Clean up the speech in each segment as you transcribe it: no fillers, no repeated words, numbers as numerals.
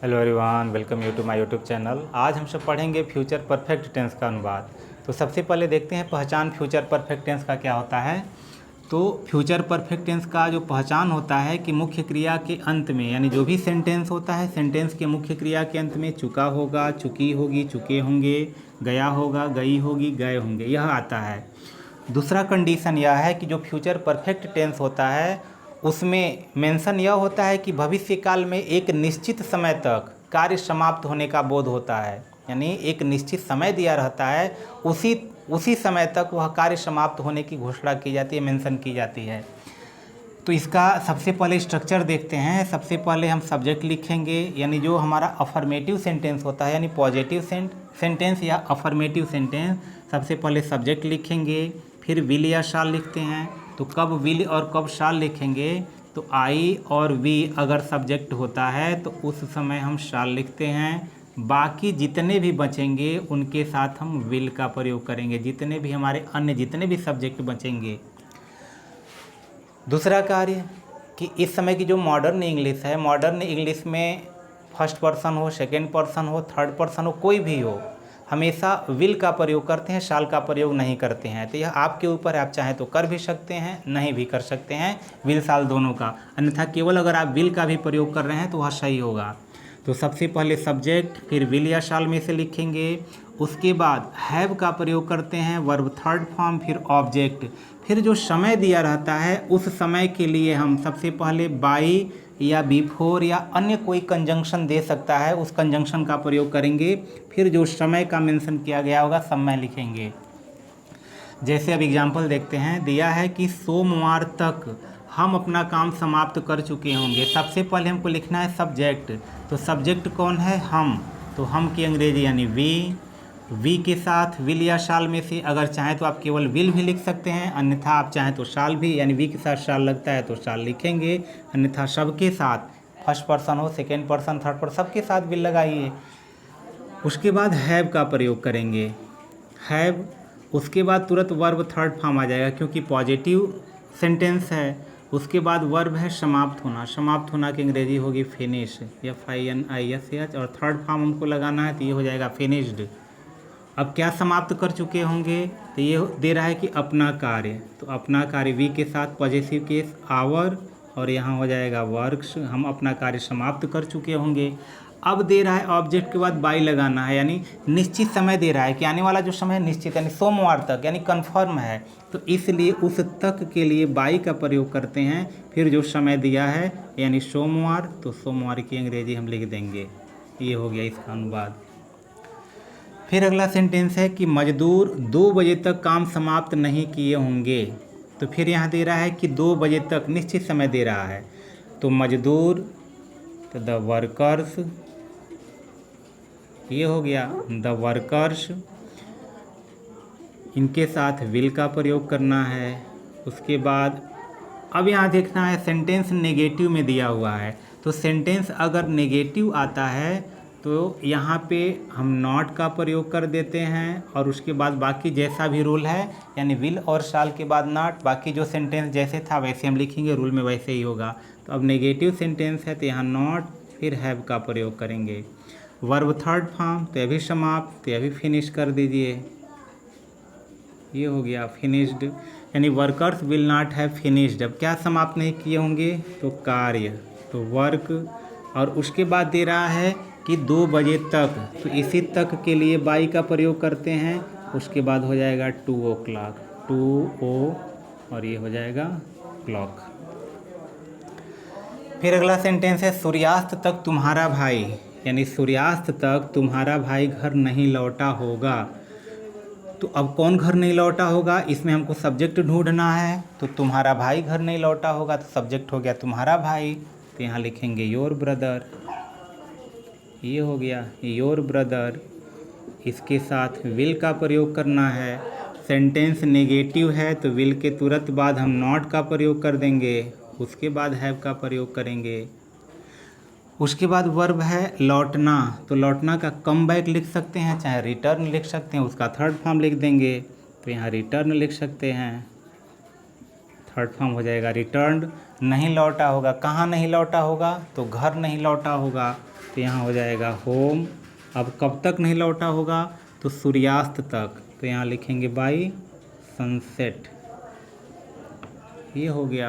Hello everyone, welcome you to my YouTube channel. आज हम सब पढ़ेंगे फ्यूचर परफेक्ट टेंस का अनुवाद। तो सबसे पहले देखते हैं पहचान फ्यूचर परफेक्ट टेंस का क्या होता है। तो फ्यूचर परफेक्ट टेंस का जो पहचान होता है कि मुख्य क्रिया के अंत में, यानी जो भी सेंटेंस होता है, सेंटेंस के मुख्य क्रिया के अंत में चुका होगा, चुकी होगी, चुके होंगे, गया होगा, गई होगी, गए होंगे, यह आता है। दूसरा कंडीशन यह है कि जो फ्यूचर परफेक्ट टेंस होता है उसमें मेंशन यह होता है कि भविष्य काल में एक निश्चित समय तक कार्य समाप्त होने का बोध होता है, यानी एक निश्चित समय दिया रहता है, उसी समय तक वह कार्य समाप्त होने की घोषणा की जाती है, मेंशन की जाती है। तो इसका सबसे पहले स्ट्रक्चर देखते हैं। सबसे पहले हम सब्जेक्ट लिखेंगे, यानी जो हमारा अफर्मेटिव सेंटेंस होता है, यानी पॉजिटिव सेंटेंस या अफर्मेटिव सेंटेंस, सबसे पहले सब्जेक्ट लिखेंगे, फिर विल या शाल लिखते हैं। तो कब विल और कब शाल लिखेंगे, तो आई और वी अगर सब्जेक्ट होता है तो उस समय हम शाल लिखते हैं। बाकी जितने भी बचेंगे उनके साथ हम विल का प्रयोग करेंगे, जितने भी हमारे अन्य जितने भी सब्जेक्ट बचेंगे। दूसरा कार्य कि इस समय की जो मॉडर्न इंग्लिश है, मॉडर्न इंग्लिश में फर्स्ट पर्सन हो, सेकेंड पर्सन हो, थर्ड पर्सन हो, कोई भी हो, हमेशा विल का प्रयोग करते हैं, शाल का प्रयोग नहीं करते हैं। तो यह आपके ऊपर है, आप चाहें तो कर भी सकते हैं, नहीं भी कर सकते हैं, विल शाल दोनों का। अन्यथा केवल अगर आप विल का भी प्रयोग कर रहे हैं तो वह सही होगा। तो सबसे पहले सब्जेक्ट, फिर विल या शाल में से लिखेंगे। उसके बाद हैव का प्रयोग करते हैं, वर्ब थर्ड फॉर्म, फिर ऑब्जेक्ट। फिर जो समय दिया रहता है उस समय के लिए हम सबसे पहले बाई या बिफोर या अन्य कोई कंजंक्शन दे सकता है, उस कंजंक्शन का प्रयोग करेंगे। फिर जो समय का मेंशन किया गया होगा समय लिखेंगे। जैसे अब एग्जाम्पल देखते हैं, दिया है कि सोमवार तक हम अपना काम समाप्त कर चुके होंगे। सबसे पहले हमको लिखना है सब्जेक्ट। तो सब्जेक्ट कौन है, हम। तो हम की अंग्रेजी यानी वी के साथ विल या शाल में से अगर चाहें तो आप केवल विल भी लिख सकते हैं, अन्यथा आप चाहें तो शाल भी, यानी वी के साथ शाल लगता है तो शाल लिखेंगे, अन्यथा सबके साथ, फर्स्ट पर्सन हो, सेकेंड पर्सन, थर्ड पर्सन, सबके साथ विल लगाइए। उसके बाद हैव का प्रयोग करेंगे, हैव। उसके बाद तुरंत वर्ब थर्ड फॉर्म आ जाएगा क्योंकि पॉजिटिव सेंटेंस है। उसके बाद वर्ब है समाप्त होना, समाप्त होना की अंग्रेजी होगी फिनिश, FINISH, और थर्ड फॉर्म हमको लगाना है तो ये हो जाएगा फिनिश्ड। अब क्या समाप्त कर चुके होंगे, तो ये दे रहा है कि अपना कार्य। तो अपना कार्य वी के साथ पॉजिटिव केस आवर, और यहाँ हो जाएगा वर्क्स, हम अपना कार्य समाप्त कर चुके होंगे। अब दे रहा है ऑब्जेक्ट के बाद बाई लगाना है, यानी निश्चित समय दे रहा है कि आने वाला जो समय है निश्चित, यानी सोमवार तक, यानी कन्फर्म है। तो इसलिए उस तक के लिए बाई का प्रयोग करते हैं। फिर जो समय दिया है यानी सोमवार, तो सोमवार की अंग्रेजी हम लिख देंगे। ये हो गया इसका अनुवाद। फिर अगला सेंटेंस है कि मजदूर 2 बजे तक काम समाप्त नहीं किए होंगे। तो फिर यहाँ दे रहा है कि 2 बजे तक निश्चित समय दे रहा है। तो मजदूर, तो द वर्कर्स, ये हो गया द वर्कर्स, इनके साथ विल का प्रयोग करना है। उसके बाद अब यहाँ देखना है सेंटेंस नेगेटिव में दिया हुआ है। तो सेंटेंस अगर नेगेटिव आता है तो यहाँ पे हम नॉट का प्रयोग कर देते हैं, और उसके बाद बाकी जैसा भी रूल है, यानी विल और शाल के बाद नॉट, बाकी जो सेंटेंस जैसे था वैसे हम लिखेंगे, रूल में वैसे ही होगा। तो अब नेगेटिव सेंटेंस है तो यहाँ नॉट, फिर हैव का प्रयोग करेंगे। वर्ब थर्ड फॉर्म, तो अभी समाप्त, तो अभी फिनिश कर दीजिए, ये हो गया फिनिश्ड, यानी workers will not have finished. अब क्या समाप्त नहीं किए होंगे, तो कार्य, तो वर्क। और उसके बाद दे रहा है कि 2 बजे तक, तो इसी तक के लिए बाई का प्रयोग करते हैं। उसके बाद हो जाएगा 2 o'clock, 2 और ये हो जाएगा क्लॉक। फिर अगला सेंटेंस है सूर्यास्त तक तुम्हारा भाई, यानी सूर्यास्त तक तुम्हारा भाई घर नहीं लौटा होगा। तो अब कौन घर नहीं लौटा होगा, इसमें हमको सब्जेक्ट ढूंढना है। तो तुम्हारा भाई घर नहीं लौटा होगा, तो सब्जेक्ट हो गया तुम्हारा भाई, तो यहाँ लिखेंगे योर ब्रदर, ये हो गया योर ब्रदर। इसके साथ विल का प्रयोग करना है। सेंटेंस नेगेटिव है तो विल के तुरंत बाद हम नॉट का प्रयोग कर देंगे, उसके बाद हैव का प्रयोग करेंगे। उसके बाद वर्ब है लौटना, तो लौटना का कम बैक लिख सकते हैं, चाहे रिटर्न लिख सकते हैं, उसका थर्ड फॉर्म लिख देंगे। तो यहाँ रिटर्न लिख सकते हैं, थर्ड फॉर्म हो जाएगा रिटर्न्ड। नहीं लौटा होगा, कहाँ नहीं लौटा होगा, तो घर नहीं लौटा होगा, तो तो यहाँ हो जाएगा होम। अब कब तक नहीं लौटा होगा, तो सूर्यास्त तक, तो यहाँ लिखेंगे बाई सनसेट। ये हो गया।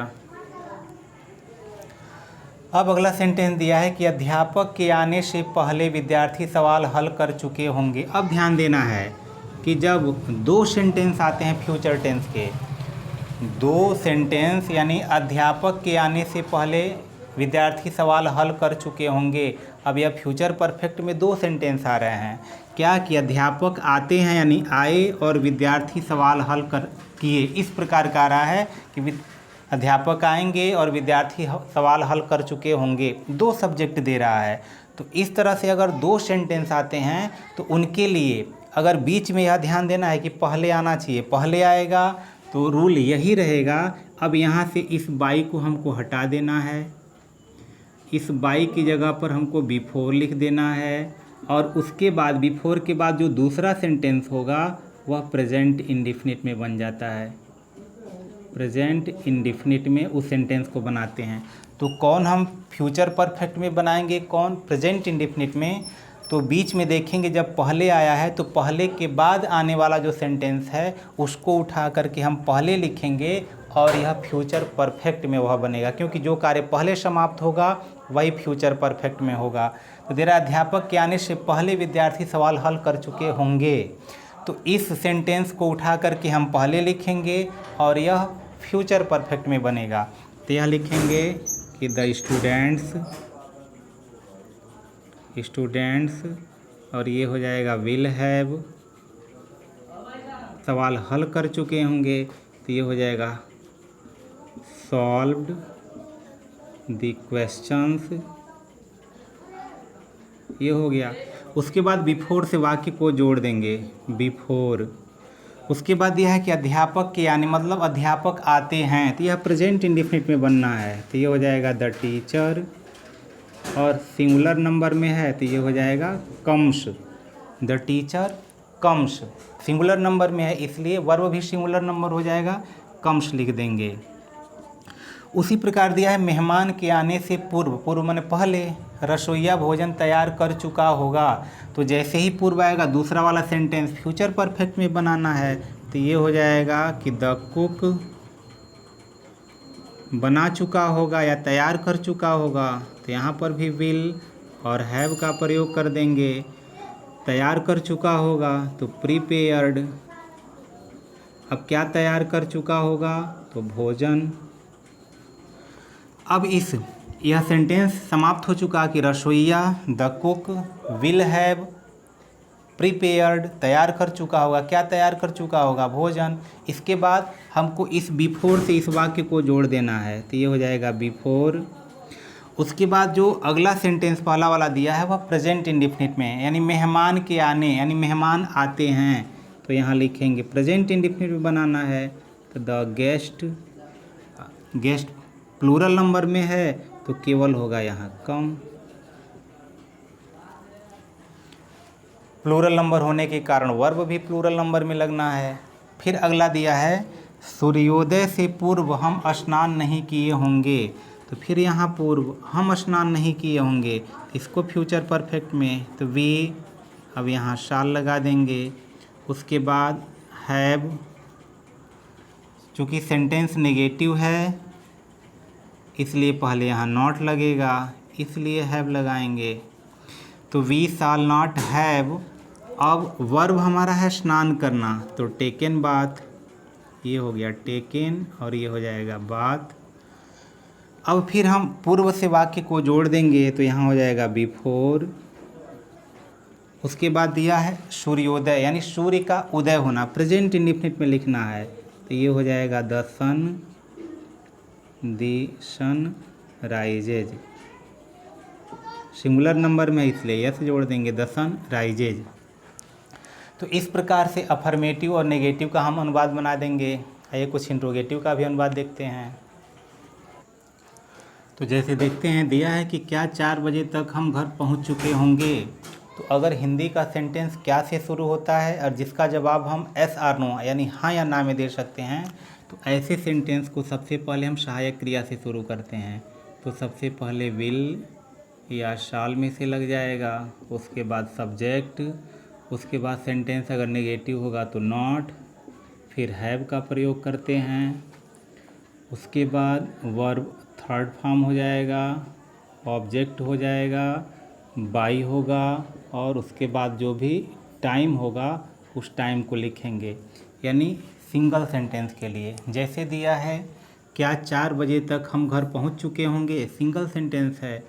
अब अगला सेंटेंस दिया है कि अध्यापक के आने से पहले विद्यार्थी सवाल हल कर चुके होंगे। अब ध्यान देना है कि जब दो सेंटेंस आते हैं फ्यूचर टेंस के, दो सेंटेंस यानी अध्यापक के आने से पहले विद्यार्थी सवाल हल कर चुके होंगे। अब यह फ्यूचर परफेक्ट में दो सेंटेंस आ रहे हैं। क्या कि अध्यापक आते हैं यानी आए और विद्यार्थी सवाल हल कर किए, इस प्रकार का आ रहा है कि अध्यापक आएंगे और विद्यार्थी सवाल हल कर चुके होंगे। दो सब्जेक्ट दे रहा है। तो इस तरह से अगर दो सेंटेंस आते हैं तो उनके लिए अगर बीच में यह ध्यान देना है कि पहले आना चाहिए, पहले आएगा तो रूल यही रहेगा। अब यहाँ से इस बाई को हमको हटा देना है, इस बाई की जगह पर हमको बिफोर लिख देना है, और उसके बाद बिफोर के बाद जो दूसरा सेंटेंस होगा वह प्रेजेंट इंडेफिनिट में बन जाता है। प्रेजेंट इंडेफिनिट में उस सेंटेंस को बनाते हैं। तो कौन हम फ्यूचर परफेक्ट में बनाएंगे, कौन प्रेजेंट इंडेफिनिट में। तो बीच में देखेंगे जब पहले आया है तो पहले के बाद आने वाला जो सेंटेंस है उसको उठा करके हम पहले लिखेंगे और यह फ्यूचर परफेक्ट में वह बनेगा, क्योंकि जो कार्य पहले समाप्त होगा वही फ्यूचर परफेक्ट में होगा। तो दे रहा अध्यापक के आने से पहले विद्यार्थी सवाल हल कर चुके होंगे। तो इस सेंटेंस को उठा करके हम पहले लिखेंगे और यह फ्यूचर परफेक्ट में बनेगा। तो यह लिखेंगे कि द स्टूडेंट्स और ये हो जाएगा विल हैव, सवाल हल कर चुके होंगे तो ये हो जाएगा सॉल्व्ड द क्वेश्चंस। ये हो गया। उसके बाद बिफोर से वाक्य को जोड़ देंगे, बिफोर। उसके बाद यह है कि अध्यापक के आने मतलब अध्यापक आते हैं, तो यह प्रेजेंट इंडेफिनिट में बनना है। तो ये हो जाएगा द टीचर, और सिंगुलर नंबर में है तो ये हो जाएगा comes. The teacher comes singular number में है इसलिए वर्ब भी सिंगुलर नंबर हो जाएगा, कम्स लिख देंगे। उसी प्रकार दिया है मेहमान के आने से पूर्व, पूर्व माने पहले, रसोइया भोजन तैयार कर चुका होगा। तो जैसे ही पूर्व आएगा दूसरा वाला सेंटेंस फ्यूचर परफेक्ट में बनाना है। तो ये हो जाएगा कि द कुक बना चुका होगा या तैयार कर चुका होगा। तो यहाँ पर भी विल और हैव का प्रयोग कर देंगे। तैयार कर चुका होगा तो प्रीपेयर्ड। अब क्या तैयार कर चुका होगा, तो भोजन। अब यह सेंटेंस समाप्त हो चुका कि रसोइया the cook will have prepared, तैयार कर चुका होगा। क्या तैयार कर चुका होगा, भोजन। इसके बाद हमको इस बिफोर से इस वाक्य को जोड़ देना है। तो ये हो जाएगा बिफोर। उसके बाद जो अगला सेंटेंस पहला वाला दिया है वह प्रेजेंट इंडेफिनिट में है, यानी मेहमान के आने, यानी मेहमान आते हैं। तो यहाँ लिखेंगे प्रेजेंट इंडेफिनिट में बनाना है। तो द गेस्ट प्लूरल नंबर में है तो केवल होगा यहाँ कम। प्लूरल नंबर होने के कारण वर्ब भी प्लूरल नंबर में लगना है। फिर अगला दिया है सूर्योदय से पूर्व हम स्नान नहीं किए होंगे। तो फिर यहाँ पूर्व हम स्नान नहीं किए होंगे, इसको फ्यूचर परफेक्ट में तो वी, अब यहाँ शाल लगा देंगे। उसके बाद हैव, चूँकि सेंटेंस नेगेटिव है इसलिए पहले यहाँ नॉट लगेगा, इसलिए हैव लगाएंगे। तो वी शाल नॉट हैव। अब वर्ब हमारा है स्नान करना, तो टेकन बाथ, ये हो गया टेकन और ये हो जाएगा बाथ। अब फिर हम पूर्व से वाक्य को जोड़ देंगे तो यहाँ हो जाएगा बिफोर। उसके बाद दिया है सूर्योदय, यानी सूर्य का उदय होना, प्रेजेंट इंडेफिनिट में लिखना है। तो ये हो जाएगा the sun rises, singular number में इसलिए यस जोड़ देंगे, द सन राइजेज। तो इस प्रकार से अफर्मेटिव और नेगेटिव का हम अनुवाद बना देंगे। आइए कुछ इंट्रोगेटिव का भी अनुवाद देखते हैं। तो जैसे देखते हैं दिया है कि क्या 4 बजे तक हम घर पहुंच चुके होंगे। तो अगर हिंदी का सेंटेंस क्या से शुरू होता है और जिसका जवाब हम एस आर नो यानी हाँ या ना में दे सकते हैं, तो ऐसे सेंटेंस को सबसे पहले हम सहायक क्रिया से शुरू करते हैं। तो सबसे पहले विल या शाल में से लग जाएगा। उसके बाद सब्जेक्ट, उसके बाद सेंटेंस अगर नेगेटिव होगा तो नॉट, फिर हैव का प्रयोग करते हैं। उसके बाद वर्ब थर्ड फॉर्म हो जाएगा, ऑब्जेक्ट हो जाएगा, बाई होगा, और उसके बाद जो भी टाइम होगा उस टाइम को लिखेंगे। यानी सिंगल सेंटेंस के लिए जैसे दिया है, क्या 4 बजे तक हम घर पहुंच चुके होंगे, सिंगल सेंटेंस है।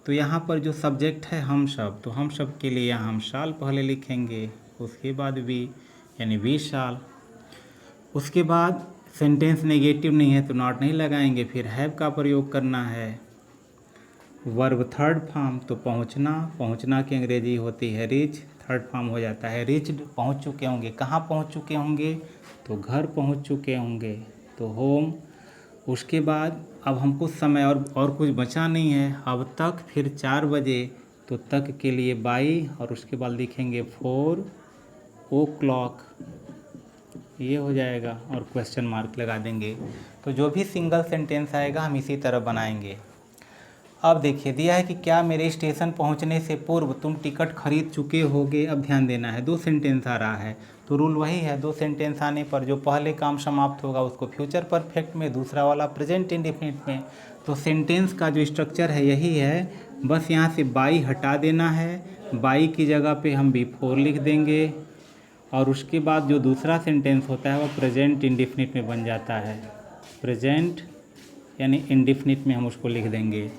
तो यहाँ पर जो सब्जेक्ट है हम सब, तो हम सब के लिए यहाँ हम शाल पहले लिखेंगे, उसके बाद वी, यानी वी शाल। उसके बाद सेंटेंस नेगेटिव नहीं है तो नॉट नहीं लगाएंगे, फिर हैव का प्रयोग करना है। वर्ब थर्ड फॉर्म, तो पहुंचना, पहुंचना की अंग्रेजी होती है रीच, थर्ड फॉर्म हो जाता है रीच्ड, पहुंच चुके होंगे। कहाँ पहुंच चुके होंगे, तो घर पहुंच चुके होंगे, तो होम। उसके बाद अब हमको समय और कुछ बचा नहीं है, अब तक, फिर 4 बजे, तो तक के लिए बाई, और उसके बाद लिखेंगे 4 o'clock, ये हो जाएगा, और क्वेश्चन मार्क लगा देंगे। तो जो भी सिंगल सेंटेंस आएगा हम इसी तरह बनाएंगे। अब देखिए दिया है कि क्या मेरे स्टेशन पहुंचने से पूर्व तुम टिकट खरीद चुके होगे। अब ध्यान देना है, 2 सेंटेंस आ रहा है, तो रूल वही है, 2 सेंटेंस आने पर जो पहले काम समाप्त होगा उसको फ्यूचर परफेक्ट में, दूसरा वाला प्रेजेंट इंडेफिनिट में। तो सेंटेंस का जो स्ट्रक्चर है यही है, बस यहाँ से बाई हटा देना है, बाई की जगह पे हम बिफोर लिख देंगे, और उसके बाद जो दूसरा सेंटेंस होता है वो प्रेजेंट इंडेफिनिट में बन जाता है। प्रेजेंट यानी इंडेफिनिट में हम उसको लिख देंगे।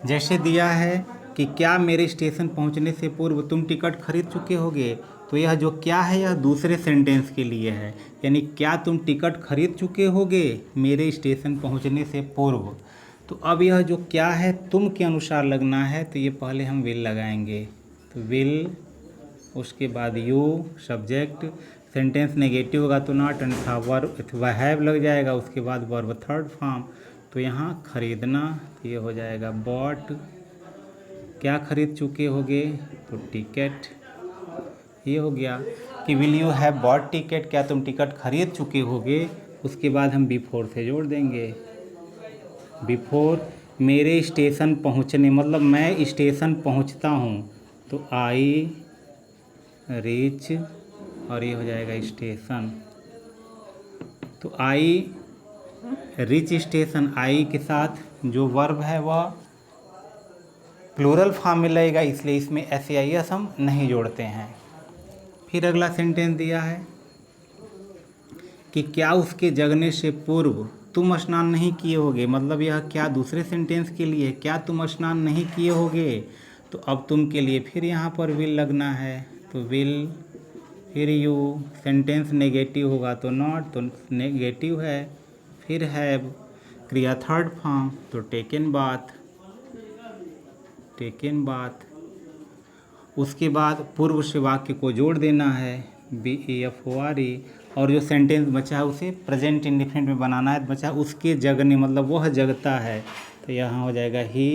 जैसे दिया है कि क्या मेरे स्टेशन पहुंचने से पूर्व तुम टिकट खरीद चुके होगे, तो यह जो क्या है यह दूसरे सेंटेंस के लिए है, यानी क्या तुम टिकट खरीद चुके होगे मेरे स्टेशन पहुंचने से पूर्व। तो अब यह जो क्या है तुम के अनुसार लगना है, तो ये पहले हम विल लगाएंगे, तो विल, उसके बाद यू सब्जेक्ट, सेंटेंस नेगेटिव होगा तो नॉट, अन्यथा वर्ब हैव लग जाएगा, उसके बाद वर्ब थर्ड फॉर्म। तो यहाँ खरीदना, तो ये हो जाएगा बॉट, क्या खरीद चुके होगे, तो टिकट, ये हो गया कि will you have bought ticket, क्या तुम टिकट खरीद चुके होगे। उसके बाद हम बिफोर से जोड़ देंगे, बिफोर मेरे स्टेशन पहुँचने, मतलब मैं स्टेशन पहुँचता हूँ, तो आई रीच, और ये हो जाएगा स्टेशन। तो आई रीच स्टेशन, आई के साथ जो वर्ब है वह प्लूरल फॉर्म में लगेगा, इसलिए इसमें एस हम नहीं जोड़ते हैं। फिर अगला सेंटेंस दिया है कि क्या उसके जगने से पूर्व तुम स्नान नहीं किए होगे, मतलब यह क्या दूसरे सेंटेंस के लिए, क्या तुम स्नान नहीं किए होगे। तो अब तुम के लिए फिर यहाँ पर विल लगना है, तो विल, फिर यू, सेंटेंस नेगेटिव होगा तो नॉट, तो नेगेटिव है, फिर हैव, क्रिया थर्ड फॉर्म, तो टेकन बाथ, टेकन बाथ। उसके बाद पूर्व से वाक्य को जोड़ देना है, BEFORE, और जो सेंटेंस बचा है उसे प्रेजेंट इंडेफिनिट में बनाना है, बचा उसके जगने, मतलब वह जगता है, तो यहाँ हो जाएगा ही,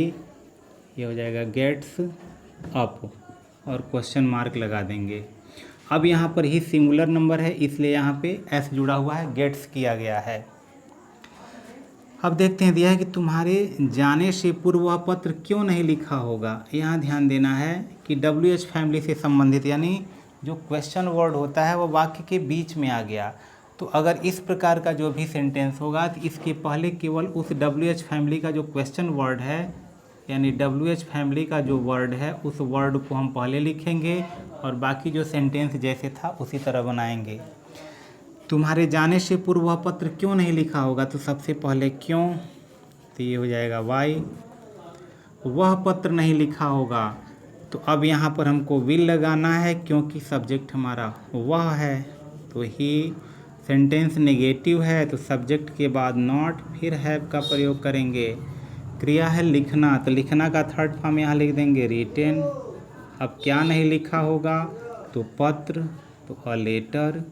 ये हो जाएगा गेट्स अप, और क्वेश्चन मार्क लगा देंगे। अब यहाँ पर ही सिंगुलर नंबर है इसलिए यहाँ पे एस जुड़ा हुआ है, गेट्स किया गया है। अब देखते हैं दिया है कि तुम्हारे जाने से पूर्व वह पत्र क्यों नहीं लिखा होगा। यहाँ ध्यान देना है कि WH फैमिली से संबंधित, यानी जो क्वेश्चन वर्ड होता है वो वाक्य के बीच में आ गया। तो अगर इस प्रकार का जो भी सेंटेंस होगा तो इसके पहले केवल उस WH फैमिली का जो क्वेश्चन वर्ड है, यानी WH फैमिली का जो वर्ड है उस वर्ड को हम पहले लिखेंगे, और बाकी जो सेंटेंस जैसे था उसी तरह बनाएंगे। तुम्हारे जाने से पूर्व वह पत्र क्यों नहीं लिखा होगा, तो सबसे पहले क्यों, तो ये हो जाएगा वाई, वह पत्र नहीं लिखा होगा। तो अब यहाँ पर हमको विल लगाना है क्योंकि सब्जेक्ट हमारा वह है, तो ही, सेंटेंस नेगेटिव है तो सब्जेक्ट के बाद नॉट, फिर हैव का प्रयोग करेंगे। क्रिया है लिखना, तो लिखना का थर्ड फॉर्म यहाँ लिख देंगे रिटेन। अब क्या नहीं लिखा होगा, तो पत्र, तो अ लेटर।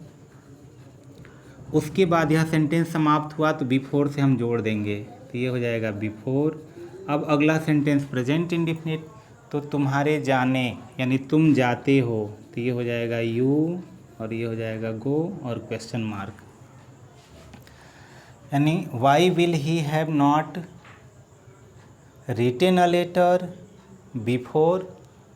उसके बाद यह सेंटेंस समाप्त हुआ तो बिफोर से हम जोड़ देंगे, तो ये हो जाएगा बिफोर। अब अगला सेंटेंस प्रेजेंट इंडेफिनिट, तो तुम्हारे जाने यानी तुम जाते हो, तो ये हो जाएगा यू, और ये हो जाएगा गो, और क्वेश्चन मार्क, यानी why will he have not written a letter before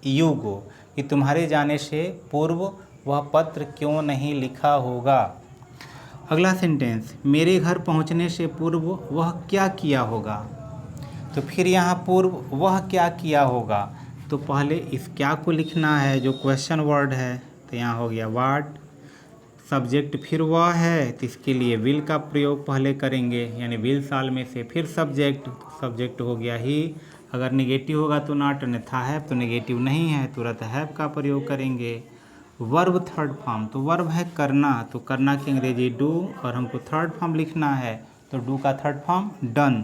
you go, कि तुम्हारे जाने से पूर्व वह पत्र क्यों नहीं लिखा होगा। अगला सेंटेंस, मेरे घर पहुंचने से पूर्व वह क्या किया होगा। तो फिर यहाँ पूर्व वह क्या किया होगा, तो पहले इस क्या को लिखना है जो क्वेश्चन वर्ड है, तो यहाँ हो गया व्हाट, सब्जेक्ट फिर वह है, तो इसके लिए विल का प्रयोग पहले करेंगे, यानी विल साल में से फिर सब्जेक्ट, सब्जेक्ट हो गया ही, अगर नेगेटिव होगा तो नॉट, अन्यथा हैव, तो नेगेटिव नहीं है तुरंत हैव का प्रयोग करेंगे। वर्ब थर्ड फॉर्म, तो वर्ब है करना, तो करना की अंग्रेजी डू, और हमको थर्ड फॉर्म लिखना है तो डू का थर्ड फॉर्म डन।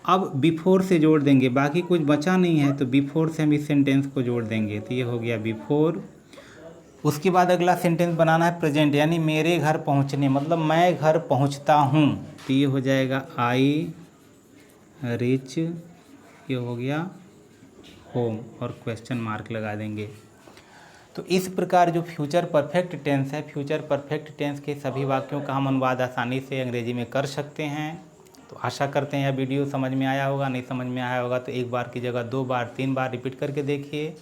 अब बिफोर से जोड़ देंगे, बाकी कुछ बचा नहीं है, तो बिफोर से हम इस सेंटेंस को जोड़ देंगे, तो ये हो गया बिफोर। उसके बाद अगला सेंटेंस बनाना है प्रेजेंट, यानी मेरे घर पहुंचने, मतलब मैं घर पहुंचता हूं, तो ये हो जाएगा आई रीच, ये हो गया होम, और क्वेश्चन मार्क लगा देंगे। तो इस प्रकार जो फ्यूचर परफेक्ट टेंस है, फ्यूचर परफेक्ट टेंस के सभी वाक्यों का हम अनुवाद आसानी से अंग्रेजी में कर सकते हैं। तो आशा करते हैं यह वीडियो समझ में आया होगा, नहीं समझ में आया होगा तो एक बार की जगह 2 बार 3 बार रिपीट करके देखिए।